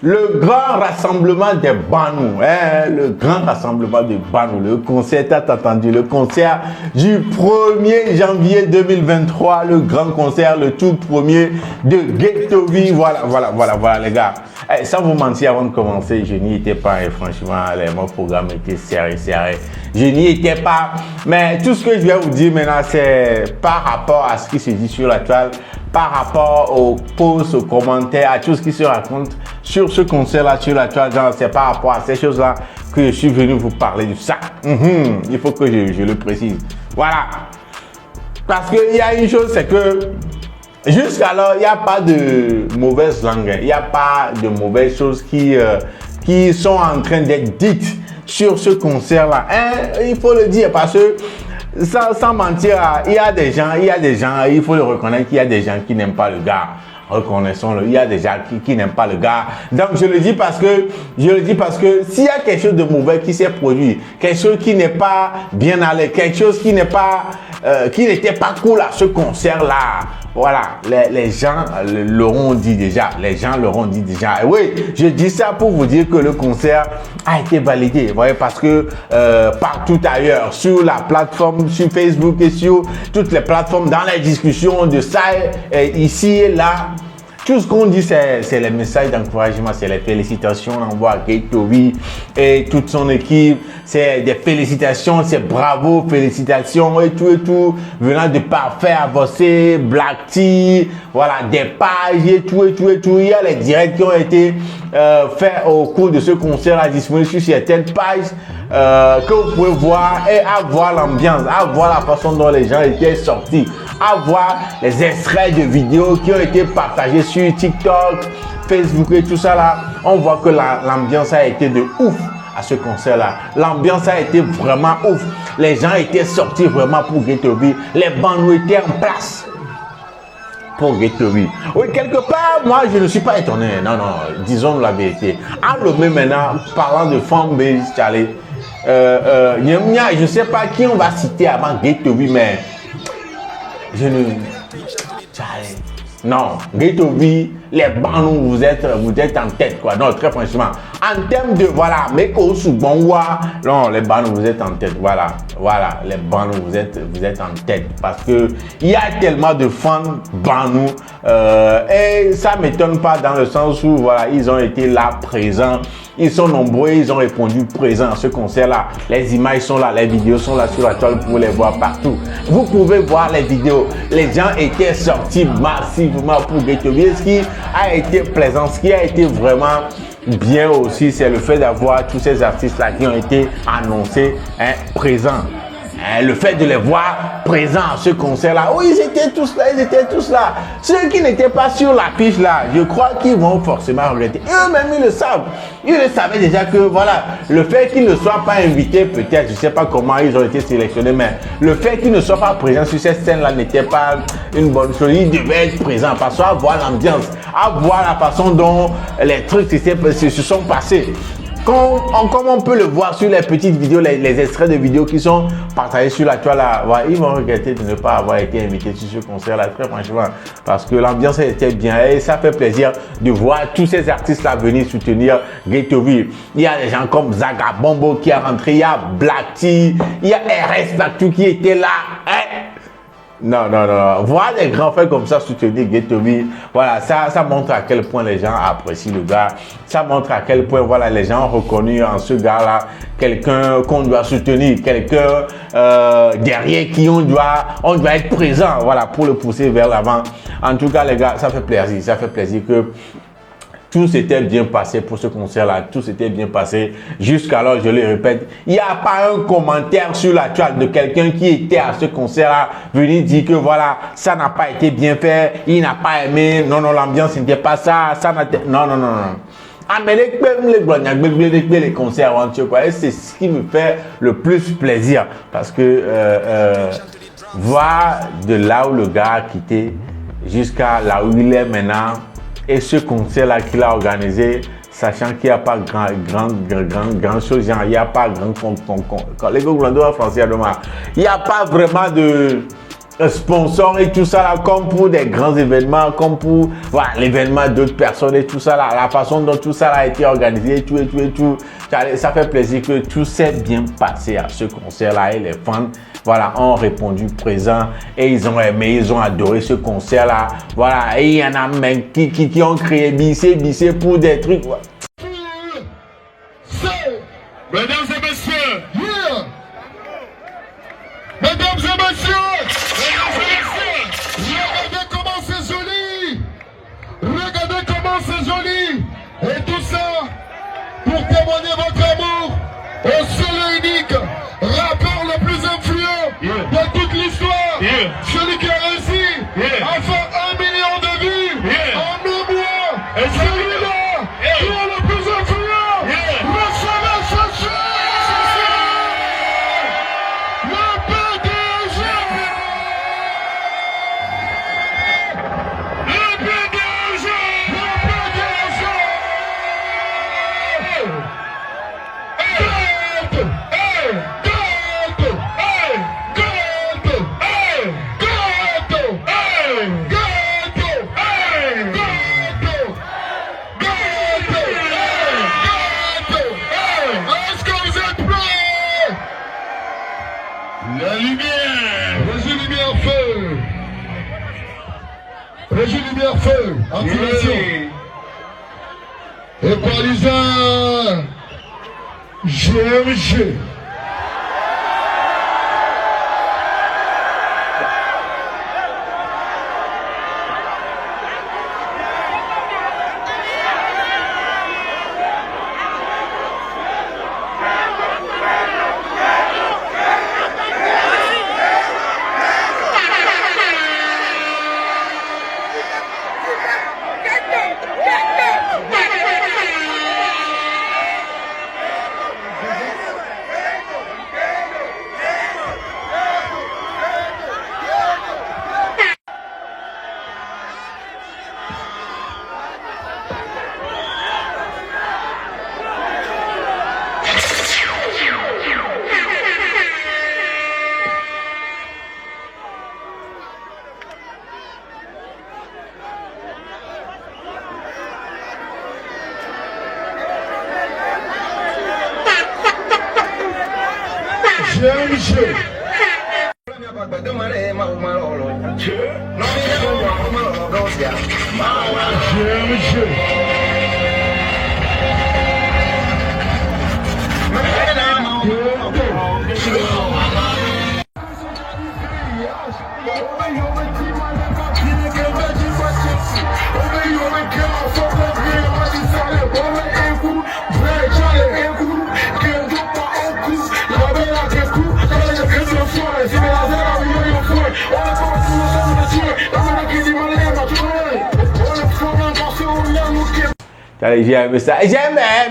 le grand rassemblement des Banous, hein, le grand rassemblement des Banous, le concert, t'as entendu, le concert du 1er janvier 2023, le grand concert, le tout premier de Ghetto V. Voilà, les gars. Eh, sans vous mentir, avant de commencer, je n'y étais pas, et franchement, mon programme était serré. Je n'y étais pas, mais tout ce que je vais vous dire maintenant, c'est par rapport à ce qui se dit sur la toile, par rapport aux posts, aux commentaires, à tout ce qui se raconte sur ce concert-là, sur la toile, c'est par rapport à ces choses-là que je suis venu vous parler de ça. Il faut que je le précise. Voilà. Parce qu'il y a une chose, c'est que jusqu'alors, il n'y a pas de mauvaise langue, il n'y a pas de mauvaises choses qui sont en train d'être dites sur ce concert-là. Hein? Il faut le dire parce que sans mentir, il y a des gens, il faut le reconnaître qu'il y a des gens qui n'aiment pas le gars. Reconnaissons-le, il y a des gens qui n'aiment pas le gars. Donc je le dis parce que s'il y a quelque chose de mauvais qui s'est produit, quelque chose qui n'est pas bien allé, quelque chose qui n'était pas cool à ce concert-là, voilà, les gens l'auront dit déjà. Et oui, je dis ça pour vous dire que le concert a été validé. Vous voyez, parce que partout ailleurs, sur la plateforme, sur Facebook et sur toutes les plateformes, dans les discussions de ça, ici et là, tout ce qu'on dit, c'est les messages d'encouragement, c'est les félicitations. On envoie à Ghetto V et toute son équipe. C'est des félicitations, c'est bravo, félicitations et tout. Venant de Parfait Avancé, Black T, voilà, des pages et tout. Il y a les directs qui ont été faits au cours de ce concert à disponible sur certaines pages que vous pouvez voir et avoir l'ambiance, avoir la façon dont les gens étaient sortis, avoir les extraits de vidéos qui ont été partagés sur TikTok, Facebook et tout ça là. On voit que l'ambiance a été de ouf à ce concert là. L'ambiance a été vraiment ouf. Les gens étaient sortis vraiment pour Ghetto V. Les bandes étaient en place pour Ghetto V. Oui, quelque part, moi, je ne suis pas étonné. Non, disons la vérité. À Lomé maintenant, parlant de fanbase, Charlie, je ne sais pas qui on va citer avant Ghetto V, mais je ne... Charlie. Non, Ghetto V, les Banous, vous êtes en tête, quoi. Non, très franchement. En termes de, voilà, mais au Soubonwa, non, les Banous, vous êtes en tête. Voilà, les Banous, vous êtes en tête. Parce que il y a tellement de fans Banous. Et ça ne m'étonne pas dans le sens où, voilà, ils ont été là, présents. Ils sont nombreux, ils ont répondu présents à ce concert-là. Les images sont là, les vidéos sont là sur la toile, vous pouvez les voir partout. Vous pouvez voir les vidéos. Les gens étaient sortis massivement pour Ghetto V. Ce qui a été plaisant, ce qui a été vraiment bien aussi, c'est le fait d'avoir tous ces artistes-là qui ont été annoncés présents. Le fait de les voir présents à ce concert-là, oh, ils étaient tous là. Ceux qui n'étaient pas sur la piste là, je crois qu'ils vont forcément regretter. Eux-mêmes, ils le savent. Ils le savaient déjà que, voilà, le fait qu'ils ne soient pas invités, peut-être, je ne sais pas comment ils ont été sélectionnés, mais le fait qu'ils ne soient pas présents sur cette scène-là n'était pas une bonne chose. Ils devaient être présents parce qu'à voir l'ambiance, à voir la façon dont les trucs se sont passés. Comme on peut le voir sur les petites vidéos, les extraits de vidéos qui sont partagés sur la toile là, ouais, ils vont regretter de ne pas avoir été invités sur ce concert là, très franchement, parce que l'ambiance était bien et ça fait plaisir de voir tous ces artistes là venir soutenir Ghetto V. Il y a des gens comme Zaga Bombo qui est rentré, il y a Black T, il y a RS Factu qui était là. Non. Voir des grands frères comme ça soutenir Ghetto V, voilà, ça montre à quel point les gens apprécient le gars. Ça montre à quel point, voilà, les gens ont reconnu en ce gars-là quelqu'un qu'on doit soutenir, quelqu'un derrière qui on doit être présent, voilà, pour le pousser vers l'avant. En tout cas, les gars, ça fait plaisir que tout s'était bien passé pour ce concert-là, tout s'était bien passé. Jusqu'alors, je le répète, il n'y a pas un commentaire sur la toile de quelqu'un qui était à ce concert-là, venu dire que voilà, ça n'a pas été bien fait, il n'a pas aimé, non, l'ambiance n'était pas ça, non. Ah, mais les concerts, quoi, et c'est ce qui me fait le plus plaisir, parce que voir de là où le gars a quitté jusqu'à là où il est maintenant, et ce concert-là qu'il a organisé, sachant qu'il n'y a pas grand chose, il n'y a pas grand les Gogolando en français, il n'y a pas vraiment de sponsors et tout ça là, comme pour des grands événements, comme pour voilà, l'événement d'autres personnes et tout ça là, la façon dont tout ça là a été organisé et tout, ça fait plaisir que tout s'est bien passé à ce concert là et les fans voilà, ont répondu présent et ils ont aimé, ils ont adoré ce concert là, voilà, et il y en a même qui ont créé Bissé pour des trucs. Ouais. Mesdames et messieurs, mesdames et messieurs, regardez comment c'est joli, regardez comment c'est joli, et tout ça pour témoigner votre amour au seul et unique rappeur le plus influent de toute l'histoire, celui qui a réussi à faire 1 million de vues en 2 mois, et celui-là qui est le plus influent, recevez ce soir le PDG, le PDG, Est-ce que vous êtes prêts? La lumière! Régie lumière feu! Régie lumière feu! Activation! Équaliseur! GMG! GMG! J'ai aimé ça.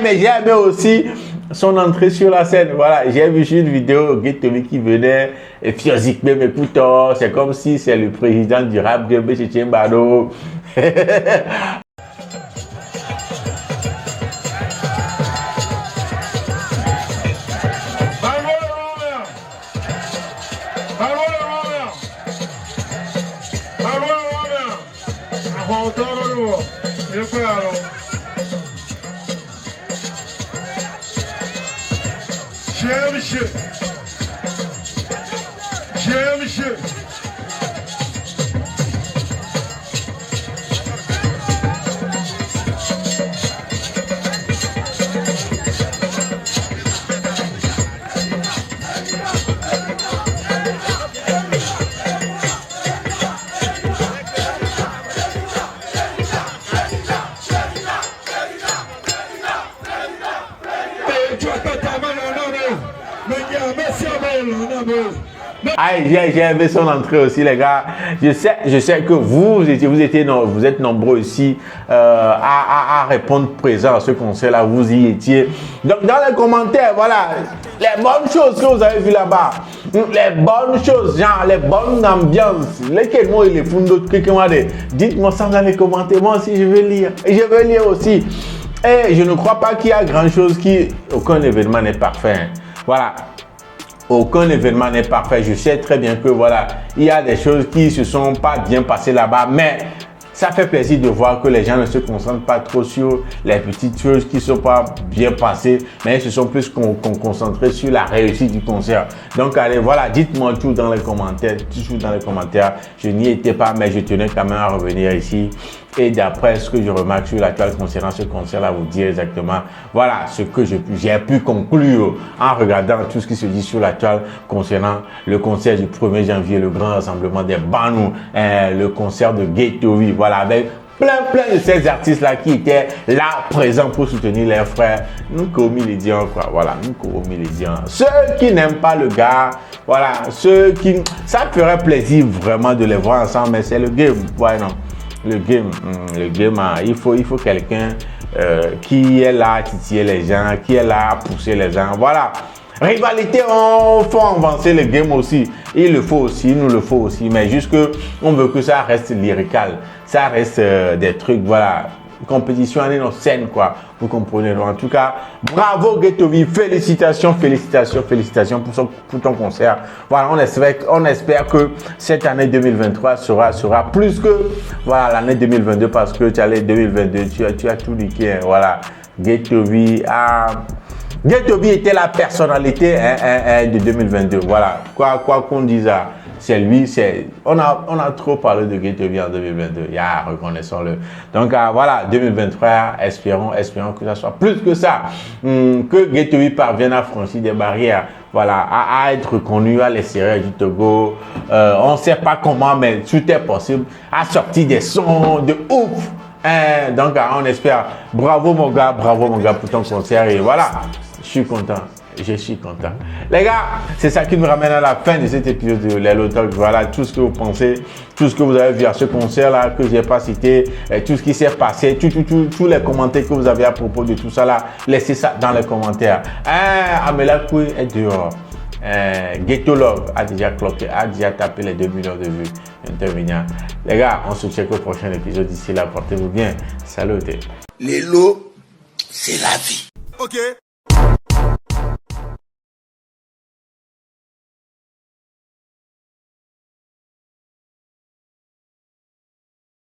Mais j'ai aimé aussi son entrée sur la scène. Voilà, j'ai vu une vidéo Tommy qui venait et Fiozik même écoute, c'est comme si c'est le président du rap de Béché Mbado. GMG! J'ai aimé son entrée aussi, les gars. Je sais que vous êtes nombreux ici à répondre présent à ce concert-là. Vous y étiez. Donc, dans les commentaires, voilà, les bonnes choses que vous avez vues là-bas, les bonnes choses, genre les bonnes ambiances, lesquels mots ils les font d'autres quelqu'un. Dites-moi ça dans les commentaires. Moi aussi, je vais lire. Et je vais lire aussi. Et je ne crois pas qu'il y a grand-chose aucun événement n'est parfait. Voilà. Aucun événement n'est parfait. Je sais très bien que voilà, il y a des choses qui se sont pas bien passées là-bas, mais ça fait plaisir de voir que les gens ne se concentrent pas trop sur les petites choses qui ne sont pas bien passées, mais ils se sont plus concentrés sur la réussite du concert. Donc, allez, voilà, dites-moi tout dans les commentaires, toujours dans les commentaires. Je n'y étais pas, mais je tenais quand même à revenir ici. Et d'après ce que je remarque sur la toile concernant ce concert-là, vous dire exactement, voilà ce que j'ai pu conclure en regardant tout ce qui se dit sur la toile concernant le concert du 1er janvier, le grand rassemblement des Banous, le concert de Ghetto V, voilà, avec plein de ces artistes-là qui étaient là présents pour soutenir leurs frères. Nous commis les diants, frère, voilà, nous commis les diants. Ceux qui n'aiment pas le gars, voilà, ceux qui, ça ferait plaisir vraiment de les voir ensemble, mais c'est le game, ouais, non. Le game, il faut quelqu'un qui est là à titiller les gens, qui est là à pousser les gens. Voilà. Rivalité, on faut avancer le game aussi. Il le faut aussi, nous le faut aussi. Mais juste que on veut que ça reste lyrical. Ça reste des trucs, voilà. Compétition en une scène, quoi. Vous comprenez. Donc, en tout cas, bravo Ghetto V, félicitations pour ton concert. Voilà, on espère que cette année 2023 sera plus que voilà l'année 2022 parce que tu as les 2022, tu as tout niqué. Hein, voilà, Ghetto V était la personnalité de 2022. Voilà, quoi qu'on dise. C'est lui, on a trop parlé de Ghetto V en 2022, reconnaissons-le. Donc voilà, 2023, espérons que ça soit plus que ça, que Ghetto V parvienne à franchir des barrières, voilà, à être reconnu à l'extérieur du Togo. On ne sait pas comment, mais tout est possible, à sortir des sons de ouf. Donc on espère, bravo mon gars pour ton concert et voilà, je suis content. Les gars, c'est ça qui nous ramène à la fin de cet épisode de Lelo Talk. Voilà tout ce que vous pensez, tout ce que vous avez vu à ce concert-là que je n'ai pas cité, tout ce qui s'est passé, tous les commentaires que vous avez à propos de tout ça là, laissez ça dans les commentaires. Amela Koui est dehors. Ghetto Love a déjà cloqué, a déjà tapé les 2 millions de vues. Intervenant. Les gars, on se check au prochain épisode. D'ici là, portez-vous bien. Salut. Lelo, c'est la vie. Ok.